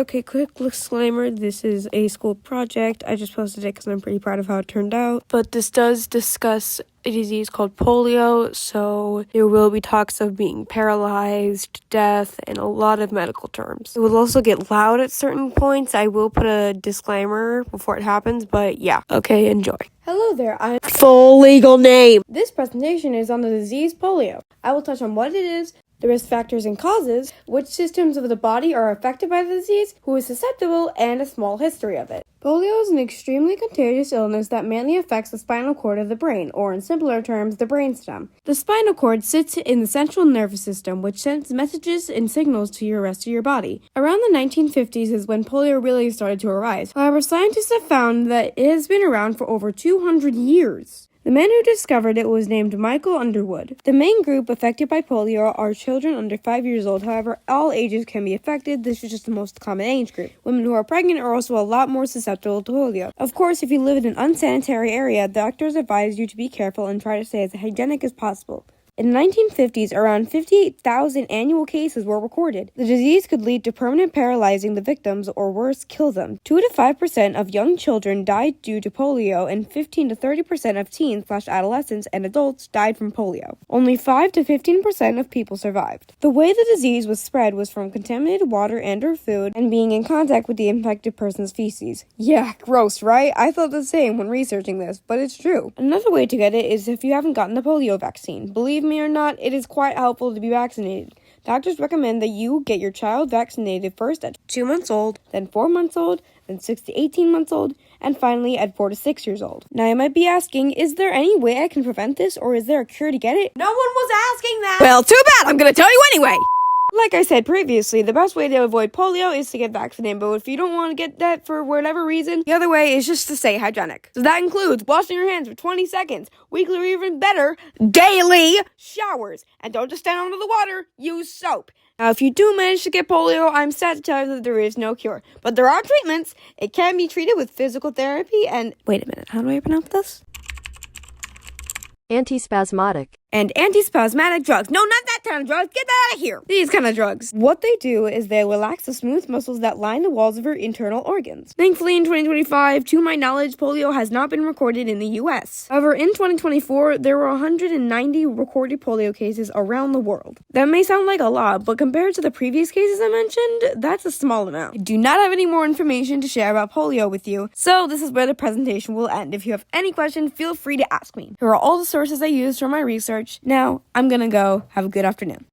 Okay, quick disclaimer, this is a school project. I just posted it because I'm pretty proud of how it turned out. But this does discuss a disease called polio, so there will be talks of being paralyzed, death, and a lot of medical terms. It will also get loud at certain points. I will put a disclaimer before it happens, but yeah. Okay, enjoy. Hello there, I'm Full legal name. This presentation is on the disease polio. I will touch on what it is, the risk factors and causes, which systems of the body are affected by the disease, who is susceptible, and a small history of it. Polio is an extremely contagious illness that mainly affects the spinal cord of the brain, or in simpler terms, the brainstem. The spinal cord sits in the central nervous system, which sends messages and signals to your rest of your body. Around the 1950s is when polio really started to arise. However, scientists have found that it has been around for over 200 years. The man who discovered it was named Michael Underwood. The main group affected by polio are children under 5 years old. However, all ages can be affected. This is just the most common age group. Women who are pregnant are also a lot more susceptible to polio. Of course, if you live in an unsanitary area, doctors advise you to be careful and try to stay as hygienic as possible. In the 1950s, around 58,000 annual cases were recorded. The disease could lead to permanent paralyzing the victims or worse, kill them. 2 to 5% of young children died due to polio, and 15 to 30% of teens/adolescents and adults died from polio. Only 5 to 15% of people survived. The way the disease was spread was from contaminated water and or food and being in contact with the infected person's feces. Yeah, gross, right? I thought the same when researching this, but it's true. Another way to get it is if you haven't gotten the polio vaccine. Believe me or not, it is quite helpful to be vaccinated. Doctors recommend that you get your child vaccinated first at 2 months old, then 4 months old, then 6 to 18 months old, and finally at 4 to 6 years old. Now you might be asking, is there any way I can prevent this, or is there a cure to get it? No one was asking that. Well, too bad. I'm gonna tell you anyway. Like I said previously, the best way to avoid polio is to get vaccinated, but if you don't want to get that for whatever reason, the other way is just to stay hygienic. So that includes washing your hands for 20 seconds, weekly or even better, daily showers. And don't just stand under the water, use soap. Now, if you do manage to get polio, I'm sad to tell you that there is no cure. But there are treatments. It can be treated with physical therapy and... Wait a minute, how do I pronounce this? Antispasmodic. And antispasmodic drugs. No, not that kind of drugs. Get that out of here. These kind of drugs. What they do is they relax the smooth muscles that line the walls of your internal organs. Thankfully, in 2025, to my knowledge, polio has not been recorded in the U.S. However, in 2024, there were 190 recorded polio cases around the world. That may sound like a lot, but compared to the previous cases I mentioned, that's a small amount. I do not have any more information to share about polio with you, so this is where the presentation will end. If you have any questions, feel free to ask me. Here are all the sources I used for my research. Now, I'm gonna go. Have a good afternoon.